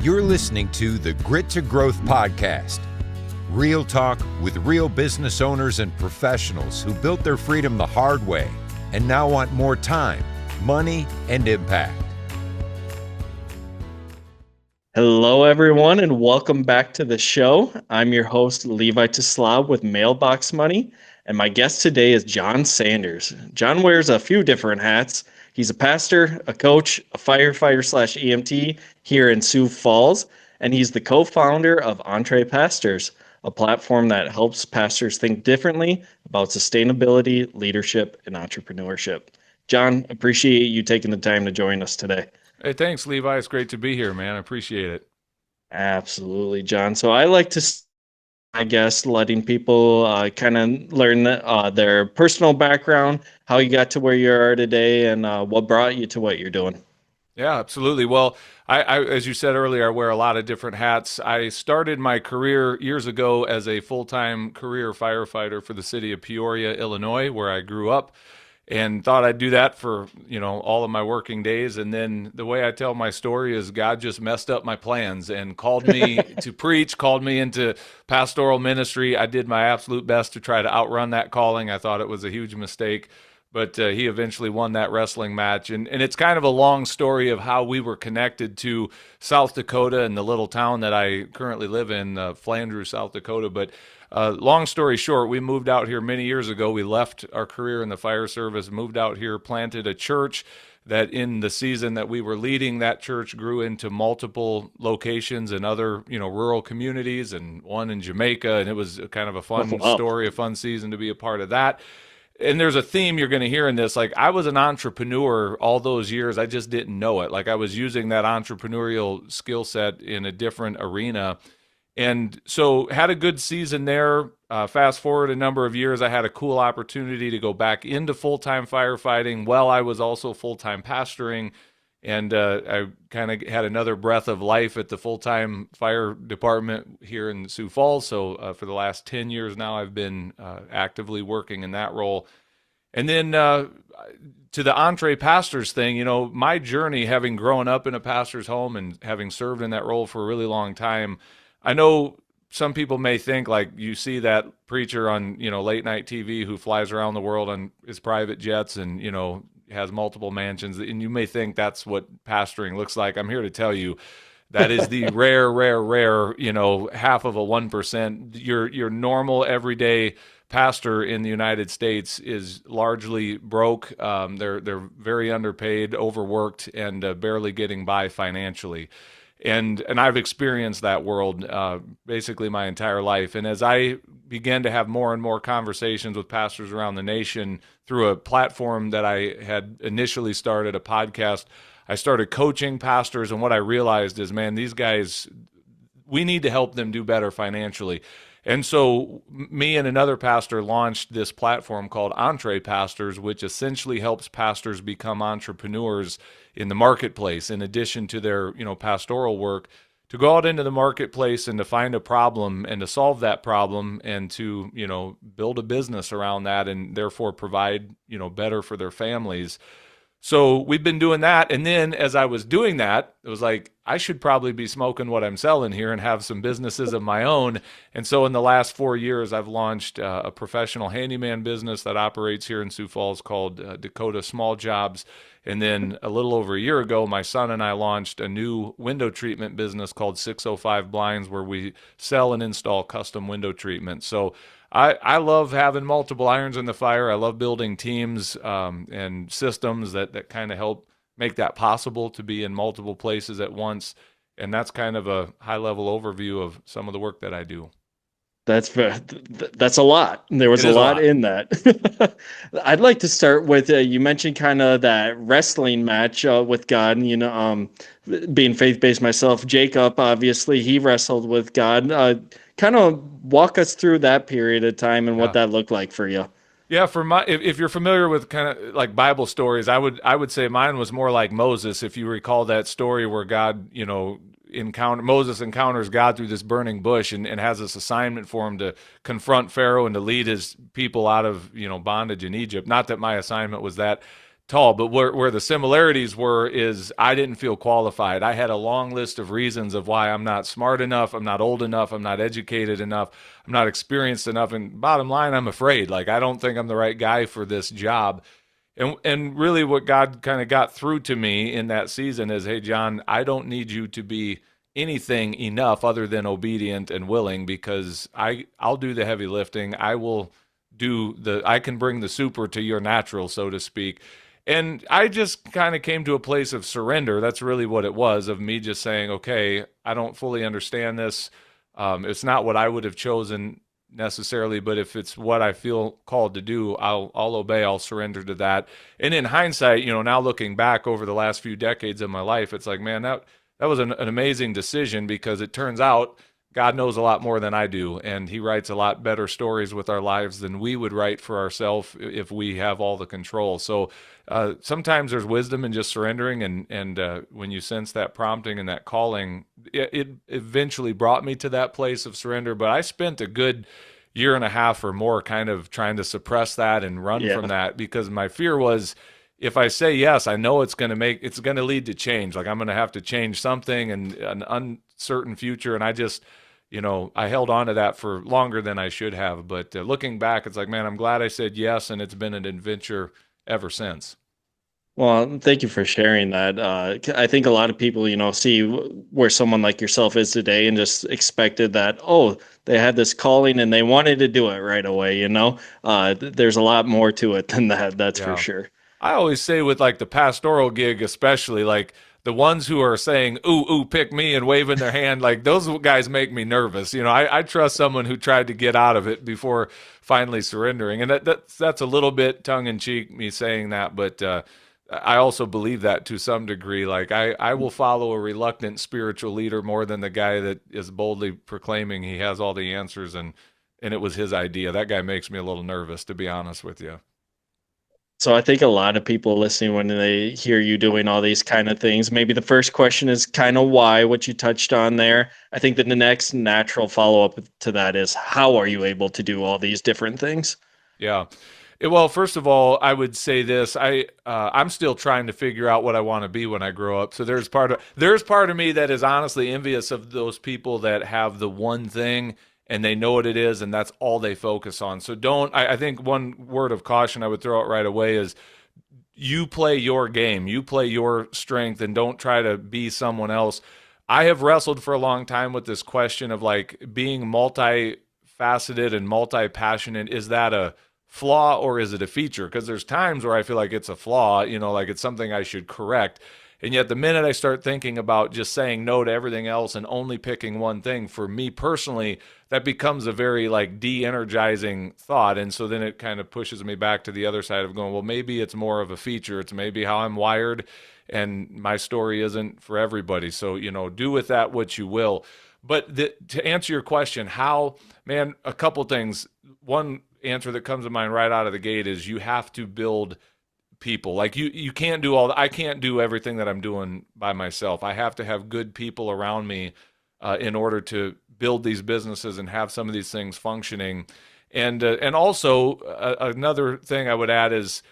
You're listening to the Grit to Growth podcast. Real talk with real business owners and professionals who built their freedom the hard way and now want more time, money, and impact. Hello, everyone, and welcome back to the show. I'm your host, Levi Teslav with Mailbox Money, and my guest today is Jon Sanders. Jon wears a few different hats. He's a pastor, a coach, a firefighter/EMT here in Sioux Falls, and he's the co-founder of EntrePastors, a platform that helps pastors think differently about sustainability, leadership, and entrepreneurship. Jon, appreciate you taking the time to join us today. Hey, thanks, Levi. It's great to be here, man. I appreciate it. Absolutely, Jon. So I like to, letting people kind of learn their personal background, how you got to where you are today, and what brought you to what you're doing. Yeah, absolutely. Well, I, as you said earlier, I wear a lot of different hats. I started my career years ago as a full-time career firefighter for the city of Peoria, Illinois, where I grew up, and thought I'd do that for, all of my working days. And then the way I tell my story is God just messed up my plans and called me to preach, called me into pastoral ministry. I did my absolute best to try to outrun that calling. I thought it was a huge mistake, but he eventually won that wrestling match. And it's kind of a long story of how we were connected to South Dakota and the little town that I currently live in, Flanders, South Dakota. But long story short, we moved out here many years ago. We left our career in the fire service, moved out here, planted a church that in the season that we were leading, that church grew into multiple locations in other, rural communities, and one in Jamaica. And it was kind of a fun story, a fun season to be a part of that. And there's a theme you're going to hear in this. Like, I was an entrepreneur all those years. I just didn't know it. Like, I was using that entrepreneurial skill set in a different arena. And so had a good season there. Fast forward a number of years, I had a cool opportunity to go back into full-time firefighting while I was also full-time pastoring. And I kind of had another breath of life at the full-time fire department here in Sioux Falls. So for the last 10 years now, I've been actively working in that role. And then to the EntrePastors thing, my journey, having grown up in a pastor's home and having served in that role for a really long time, I know some people may think, like, you see that preacher on, late night TV who flies around the world on his private jets and, has multiple mansions, and you may think that's what pastoring looks like. I'm here to tell you that is the rare, half of a 1%. Your normal everyday pastor in the United States is largely broke. They're very underpaid, overworked, and barely getting by financially. And I've experienced that world basically my entire life. And as I began to have more and more conversations with pastors around the nation through a platform that I had initially started, a podcast, I started coaching pastors. And what I realized is, man, these guys, we need to help them do better financially. And so me and another pastor launched this platform called EntrePastors, which essentially helps pastors become entrepreneurs in the marketplace, in addition to their, pastoral work, to go out into the marketplace and to find a problem and to solve that problem and to, build a business around that and therefore provide, better for their families. So we've been doing that. And then as I was doing that, it was like, I should probably be smoking what I'm selling here and have some businesses of my own. And so in the last 4 years, I've launched a professional handyman business that operates here in Sioux Falls called Dakota Small Jobs. And then a little over a year ago, my son and I launched a new window treatment business called 605 Blinds, where we sell and install custom window treatment. So I love having multiple irons in the fire. I love building teams and systems that kind of help make that possible, to be in multiple places at once. And that's kind of a high-level overview of some of the work that I do. That's a lot. There was a lot in that. I'd like to start with, you mentioned kind of that wrestling match with God, being faith-based myself. Jacob, obviously, he wrestled with God. Kind of walk us through that period of time and what that looked like for you. Yeah, if you're familiar with kind of like Bible stories, I would say mine was more like Moses. If you recall that story where God, Moses encounters God through this burning bush and has this assignment for him to confront Pharaoh and to lead his people out of, bondage in Egypt. Not that my assignment was that tall. But where the similarities were is I didn't feel qualified. I had a long list of reasons of why I'm not smart enough, I'm not old enough, I'm not educated enough, I'm not experienced enough. And bottom line, I'm afraid. Like, I don't think I'm the right guy for this job. And really what God kind of got through to me in that season is, hey, John, I don't need you to be anything enough other than obedient and willing, because I'll do the heavy lifting. I can bring the super to your natural, so to speak. And I just kind of came to a place of surrender. That's really what it was, of me just saying, okay, I don't fully understand this. It's not what I would have chosen necessarily, but if it's what I feel called to do, I'll obey, I'll surrender to that. And in hindsight, now looking back over the last few decades of my life, it's like, man, that was an amazing decision, because it turns out God knows a lot more than I do, and he writes a lot better stories with our lives than we would write for ourselves if we have all the control. So sometimes there's wisdom in just surrendering, and when you sense that prompting and that calling, it eventually brought me to that place of surrender. But I spent a good year and a half or more kind of trying to suppress that and run from that, because my fear was, if I say yes, I know it's going to lead to change. Like, I'm going to have to change something and an uncertain future. And I just, I held on to that for longer than I should have. But looking back, it's like, man, I'm glad I said yes. And it's been an adventure ever since. Well, thank you for sharing that. I think a lot of people, see where someone like yourself is today and just expected that, oh, they had this calling and they wanted to do it right away. There's a lot more to it than that. That's for sure. I always say with like the pastoral gig, especially, like the ones who are saying, ooh, pick me, and waving their hand, like those guys make me nervous. I trust someone who tried to get out of it before finally surrendering. And that's a little bit tongue in cheek, me saying that, but I also believe that to some degree. Like, I will follow a reluctant spiritual leader more than the guy that is boldly proclaiming he has all the answers and it was his idea. That guy makes me a little nervous, to be honest with you. So I think a lot of people listening, when they hear you doing all these kind of things, maybe the first question is kind of why, what you touched on there. I think that the next natural follow-up to that is, how are you able to do all these different things? Yeah. Well, first of all, I would say this: I'm still trying to figure out what I want to be when I grow up. So there's part of me that is honestly envious of those people that have the one thing and they know what it is and that's all they focus on. So I think one word of caution I would throw out right away is, you play your game, you play your strength, and don't try to be someone else. I have wrestled for a long time with this question of like being multifaceted and multi-passionate. Is that a flaw or is it a feature? Because there's times where I feel like it's a flaw, like it's something I should correct. And yet the minute I start thinking about just saying no to everything else and only picking one thing, for me personally, that becomes a very like de-energizing thought. And so then it kind of pushes me back to the other side of going, well, maybe it's more of a feature. It's maybe how I'm wired, and my story isn't for everybody. So, do with that what you will. But to answer your question, how, man, a couple things. One answer that comes to mind right out of the gate is, you have to build people. Like, you can't do I can't do everything that I'm doing by myself. I have to have good people around me in order to build these businesses and have some of these things functioning. And also another thing I would add is,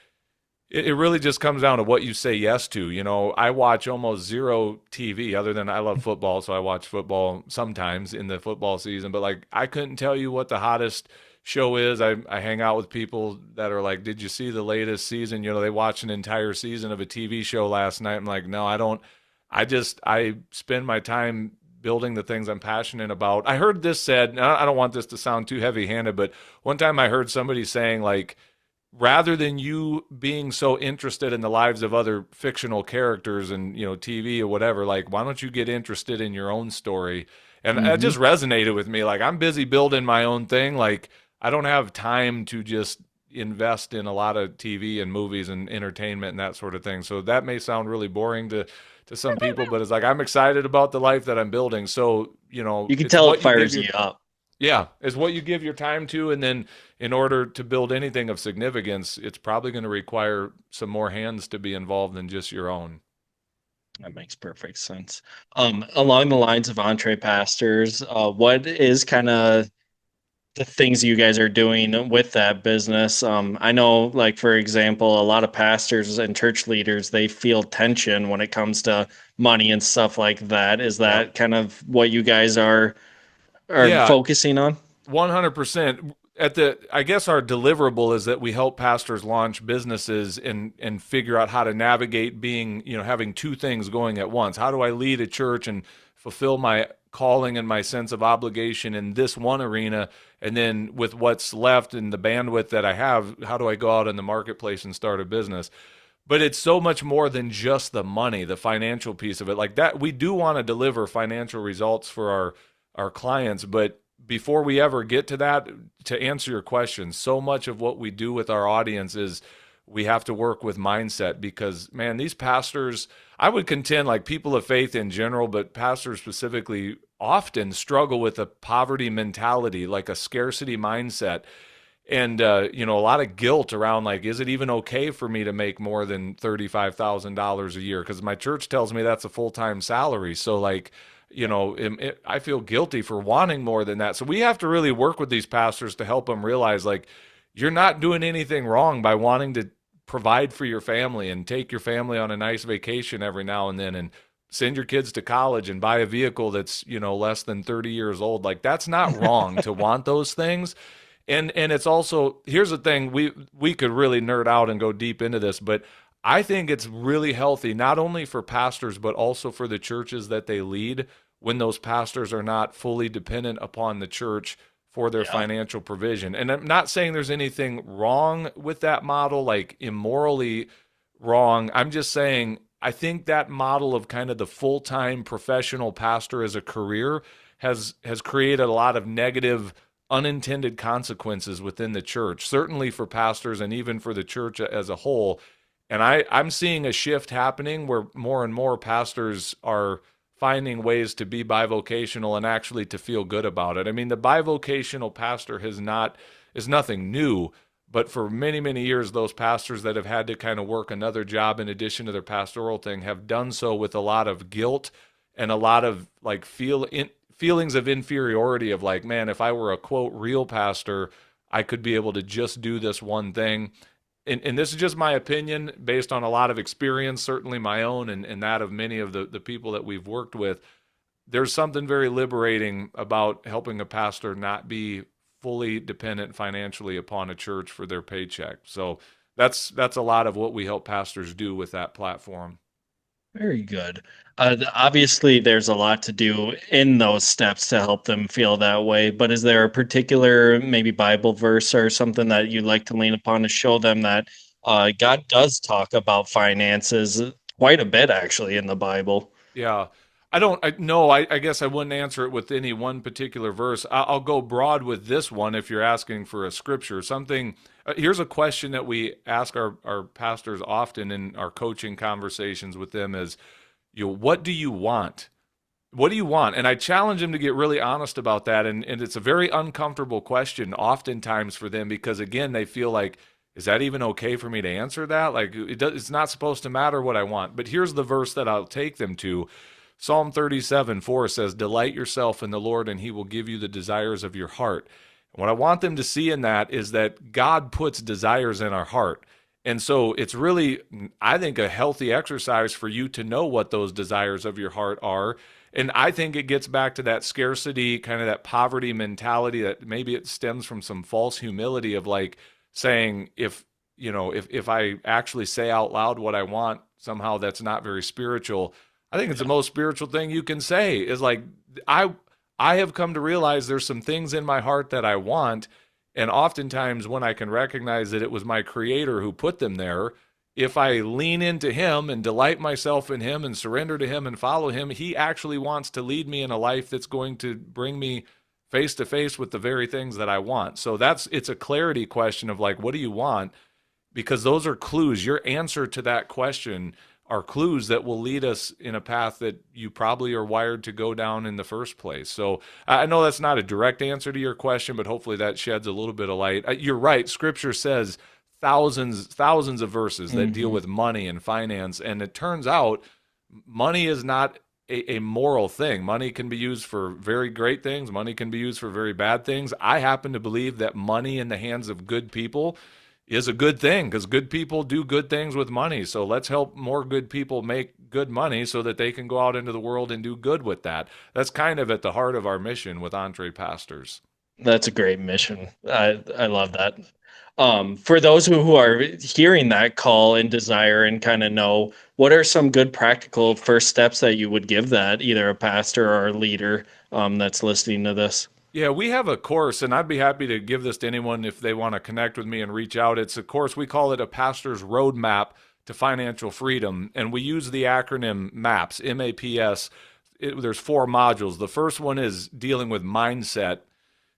it really just comes down to what you say yes to. I watch almost zero TV, other than I love football, so I watch football sometimes in the football season. But like, I couldn't tell you what the hottest show is. I hang out with people that are like, did you see the latest season? They watched an entire season of a TV show last night. I'm like, no, I don't. I spend my time building the things I'm passionate about. I heard this said, and I don't want this to sound too heavy-handed, but one time I heard somebody saying, like, rather than you being so interested in the lives of other fictional characters and, TV or whatever, like, why don't you get interested in your own story? And that just resonated with me. Like, I'm busy building my own thing. Like, I don't have time to just invest in a lot of TV and movies and entertainment and that sort of thing. So that may sound really boring to some people, but it's like, I'm excited about the life that I'm building. So, you can tell it fires you up. Yeah, it's what you give your time to. And then in order to build anything of significance, it's probably going to require some more hands to be involved than just your own. That makes perfect sense. Along the lines of entree pastors, what is kind of the things you guys are doing with that business. I know, like, for example, a lot of pastors and church leaders, they feel tension when it comes to money and stuff like that. Is Yeah. that kind of what you guys are Yeah, focusing on? 100%. I guess our deliverable is that we help pastors launch businesses and figure out how to navigate being, having two things going at once. How do I lead a church and fulfill my calling and my sense of obligation in this one arena? And then with what's left and the bandwidth that I have, how do I go out in the marketplace and start a business? But it's so much more than just the money, the financial piece of it. Like that, we do want to deliver financial results for our clients, but before we ever get to that, to answer your question, so much of what we do with our audience is we have to work with mindset because, man, these pastors, I would contend, like people of faith in general, but pastors specifically, often struggle with a poverty mentality, like a scarcity mindset. And, a lot of guilt around, like, is it even okay for me to make more than $35,000 a year? Because my church tells me that's a full-time salary. So, like, I feel guilty for wanting more than that. So we have to really work with these pastors to help them realize, like, you're not doing anything wrong by wanting to provide for your family and take your family on a nice vacation every now and then and send your kids to college and buy a vehicle that's, less than 30 years old. Like, that's not wrong to want those things. And it's also, here's the thing, we could really nerd out and go deep into this, but I think it's really healthy, not only for pastors, but also for the churches that they lead, when those pastors are not fully dependent upon the church for their Yeah. financial provision. And I'm not saying there's anything wrong with that model, like immorally wrong. I'm just saying I think that model of kind of the full-time professional pastor as a career has created a lot of negative unintended consequences within the church, certainly for pastors and even for the church as a whole. And I'm seeing a shift happening where more and more pastors are finding ways to be bivocational and actually to feel good about it. I mean, the bivocational pastor is nothing new, but for many, many years, those pastors that have had to kind of work another job in addition to their pastoral thing have done so with a lot of guilt and a lot of like feelings of inferiority of like, man, if I were a quote real pastor, I could be able to just do this one thing. And this is just my opinion based on a lot of experience, certainly my own and that of many of the people that we've worked with. There's something very liberating about helping a pastor not be fully dependent financially upon a church for their paycheck. So that's a lot of what we help pastors do with that platform. Very good. Obviously, there's a lot to do in those steps to help them feel that way. But is there a particular, maybe Bible verse or something that you'd like to lean upon to show them that God does talk about finances quite a bit, actually, in the Bible? Yeah. I guess I wouldn't answer it with any one particular verse. I'll go broad with this one if you're asking for a scripture. Here's a question that we ask our pastors often in our coaching conversations with them is, what do you want? What do you want? And I challenge them to get really honest about that. And it's a very uncomfortable question oftentimes for them because, again, they feel like, is that even okay for me to answer that? Like, it's not supposed to matter what I want. But here's the verse that I'll take them to. Psalm 37:4 says, delight yourself in the Lord, and he will give you the desires of your heart. And what I want them to see in that is that God puts desires in our heart. And so it's really, I think, a healthy exercise for you to know what those desires of your heart are. And I think it gets back to that scarcity, kind of that poverty mentality that maybe it stems from some false humility of like saying, if I actually say out loud what I want, somehow that's not very spiritual. I think it's the most spiritual thing you can say is like, I I have come to realize there's some things in my heart that I want. And oftentimes, when I can recognize that it was my creator who put them there, if I lean into him and delight myself in him and surrender to him and follow him, he actually wants to lead me in a life that's going to bring me face to face with the very things that I want. So it's a clarity question of like, what do you want? Because those are clues. Your answer to that question are clues that will lead us in a path that you probably are wired to go down in the first place. So I know that's not a direct answer to your question, but hopefully that sheds a little bit of light. You're right. Scripture says thousands of verses that deal with money and finance. And it turns out money is not a moral thing. Money can be used for very great things. Money can be used for very bad things. I happen to believe that money in the hands of good people is a good thing because good people do good things with money. So let's help more good people make good money so that they can go out into the world and do good with that. That's kind of at the heart of our mission with Entre Pastors. That's a great mission. I love that. For those who are hearing that call and desire and kind of know, what are some good practical first steps that you would give that either a pastor or a leader that's listening to this? Yeah, we have a course, and I'd be happy to give this to anyone if they want to connect with me and reach out. It's a course, we call it a pastor's roadmap to financial freedom, and we use the acronym MAPS, M-A-P-S. There's 4 modules. The first one is dealing with mindset,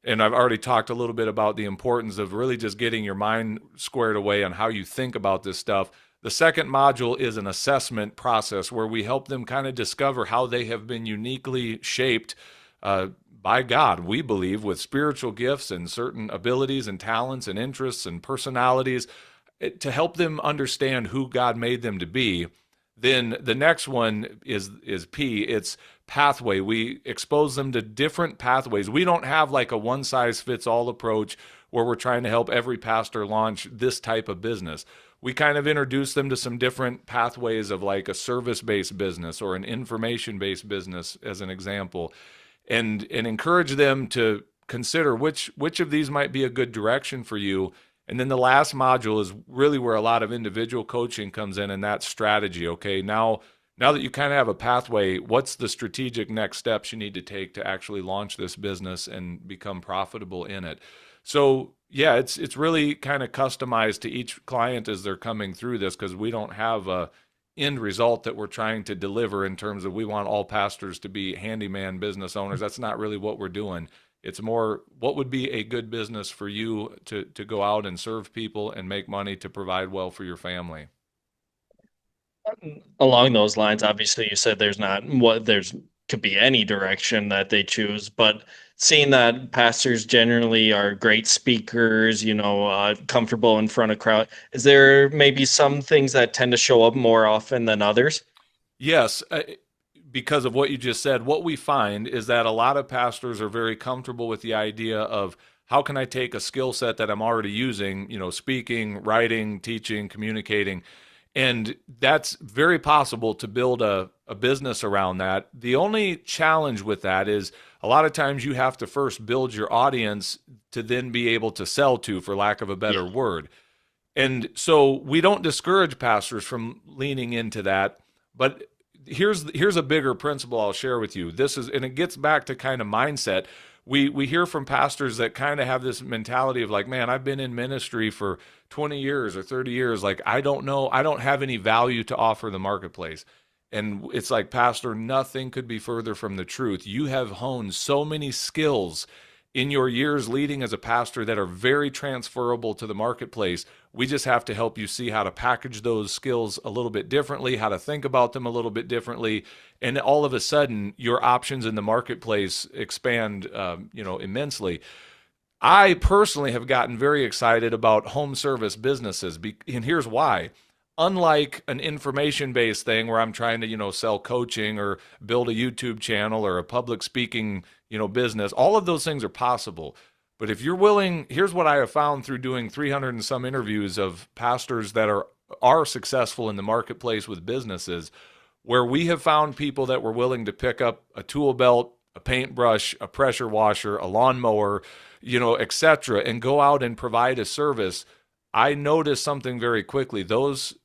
and I've already talked a little bit about the importance of really just getting your mind squared away on how you think about this stuff. The second module is an assessment process where we help them kind of discover how they have been uniquely shaped by God, we believe, with spiritual gifts and certain abilities and talents and interests and personalities to help them understand who God made them to be. Then the next one is P. It's pathway. We expose them to different pathways. We don't have like a one-size-fits-all approach where we're trying to help every pastor launch this type of business. We kind of introduce them to some different pathways of like a service-based business or an information-based business as an example, and encourage them to consider which of these might be a good direction for you. And then the last module is really where a lot of individual coaching comes in, and that's strategy. Okay, now that you kind of have a pathway, what's the strategic next steps you need to take to actually launch this business and become profitable in it? So yeah, it's really kind of customized to each client as they're coming through this, because we don't have a end result that we're trying to deliver in terms of we want all pastors to be handyman business owners. That's not really what we're doing. It's more what would be a good business for you to go out and serve people and make money to provide well for your family. Along those lines, obviously you said there's could be any direction that they choose, but seeing that pastors generally are great speakers, comfortable in front of crowd, is there maybe some things that tend to show up more often than others? Yes, because of what you just said, what we find is that a lot of pastors are very comfortable with the idea of how can I take a skill set that I'm already using, speaking, writing, teaching, communicating, and that's very possible to build a business around that. The only challenge with that is a lot of times you have to first build your audience to then be able to sell to, for lack of a better word. And so we don't discourage pastors from leaning into that, but here's a bigger principle I'll share with you. And it gets back to kind of mindset. We hear from pastors that kind of have this mentality of like, man, I've been in ministry for 20 years or 30 years. Like, I don't know, I don't have any value to offer the marketplace. And it's like, pastor, nothing could be further from the truth. You have honed so many skills in your years leading as a pastor that are very transferable to the marketplace. We just have to help you see how to package those skills a little bit differently, how to think about them a little bit differently. And all of a sudden, your options in the marketplace expand, immensely. I personally have gotten very excited about home service businesses, and here's why. Unlike an information-based thing where I'm trying to, sell coaching or build a YouTube channel or a public speaking, business, all of those things are possible. But if you're willing, here's what I have found through doing 300 and some interviews of pastors that are successful in the marketplace with businesses, where we have found people that were willing to pick up a tool belt, a paintbrush, a pressure washer, a lawnmower, etc., and go out and provide a service. I noticed something very quickly. Those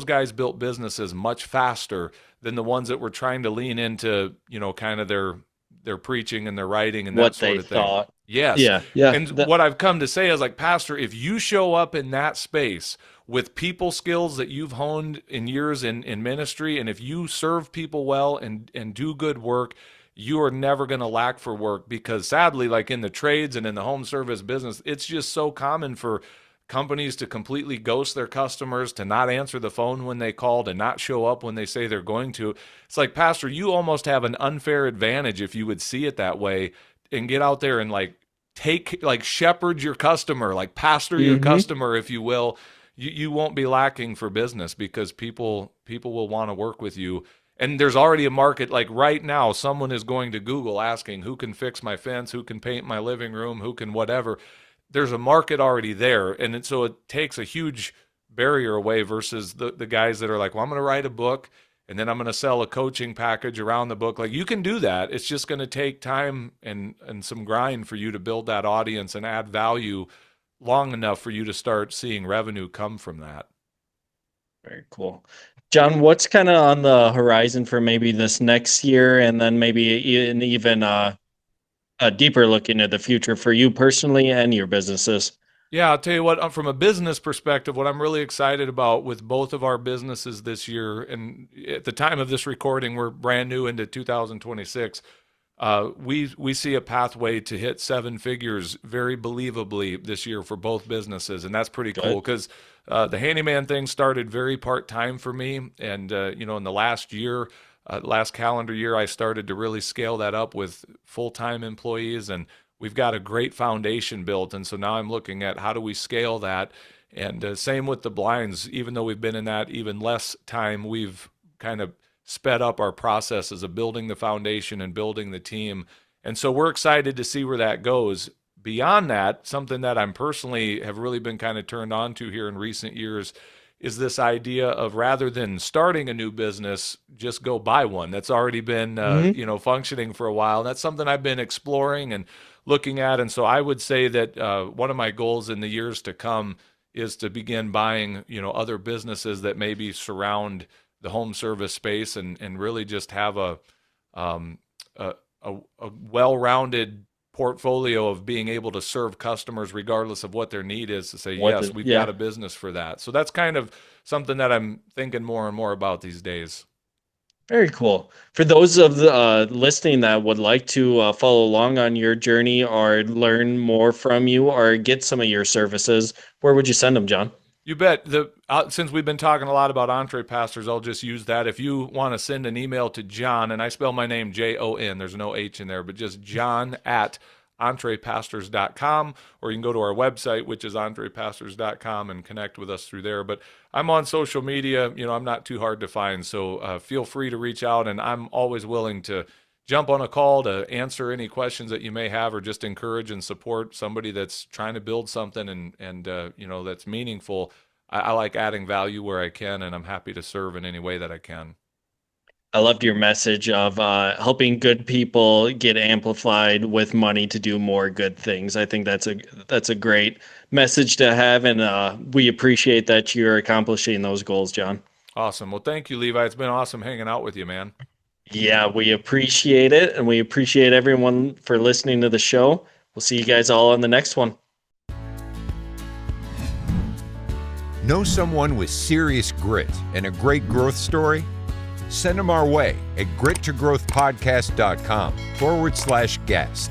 guys built businesses much faster than the ones that were trying to lean into, kind of their preaching and their writing and that sort of thing. Thought. Yes. Yeah. And what I've come to say is like, pastor, if you show up in that space with people skills that you've honed in years in ministry, and if you serve people well and do good work, you are never going to lack for work, because sadly, like in the trades and in the home service business, it's just so common for companies to completely ghost their customers, to not answer the phone when they call, to not show up when they say they're going to. It's like, pastor, you almost have an unfair advantage if you would see it that way and get out there and shepherd your customer, like pastor your customer, if you will. You won't be lacking for business because people will want to work with you. And there's already a market. Like right now, someone is going to Google asking who can fix my fence, who can paint my living room, who can whatever. There's a market already there. And so it takes a huge barrier away versus the guys that are like, well, I'm going to write a book and then I'm going to sell a coaching package around the book. Like, you can do that. It's just going to take time and some grind for you to build that audience and add value long enough for you to start seeing revenue come from that. Very cool. John, what's kind of on the horizon for maybe this next year, and then maybe even a deeper look into the future for you personally and your businesses? Yeah, I'll tell you what, from a business perspective, what I'm really excited about with both of our businesses this year, and at the time of this recording, we're brand new into 2026. We see a pathway to hit 7 figures very believably this year for both businesses, and that's pretty cool because the handyman thing started very part-time for me, and in the last year, last calendar year, I started to really scale that up with full-time employees, and we've got a great foundation built. And so now I'm looking at how do we scale that, and same with the blinds. Even though we've been in that even less time, we've kind of sped up our processes of building the foundation and building the team. And so we're excited to see where that goes. Beyond that, something that I'm personally have really been kind of turned on to here in recent years is this idea of, rather than starting a new business, just go buy one that's already been functioning for a while. And that's something I've been exploring and looking at. And so I would say that one of my goals in the years to come is to begin buying other businesses that maybe surround the home service space, and really just have a well-rounded portfolio of being able to serve customers regardless of what their need is, to say, yes, we've got a business for that. So that's kind of something that I'm thinking more and more about these days. Very cool. For those of the listening that would like to follow along on your journey or learn more from you or get some of your services, where would you send them, John? You bet. Since we've been talking a lot about EntrePastors, I'll just use that. If you want to send an email to John, and I spell my name Jon, there's no H in there, but just John at EntrePastors.com, or you can go to our website, which is EntrePastors.com, and connect with us through there. But I'm on social media. I'm not too hard to find, so feel free to reach out, and I'm always willing to jump on a call to answer any questions that you may have, or just encourage and support somebody that's trying to build something and that's meaningful. I like adding value where I can, and I'm happy to serve in any way that I can. I loved your message of helping good people get amplified with money to do more good things. I think that's a great message to have, and we appreciate that you're accomplishing those goals, John. Awesome. Well, thank you, Levi. It's been awesome hanging out with you, man. Yeah, we appreciate it, and we appreciate everyone for listening to the show. We'll see you guys all on the next one. Know someone with serious grit and a great growth story? Send them our way at grittogrowthpodcast.com/guest.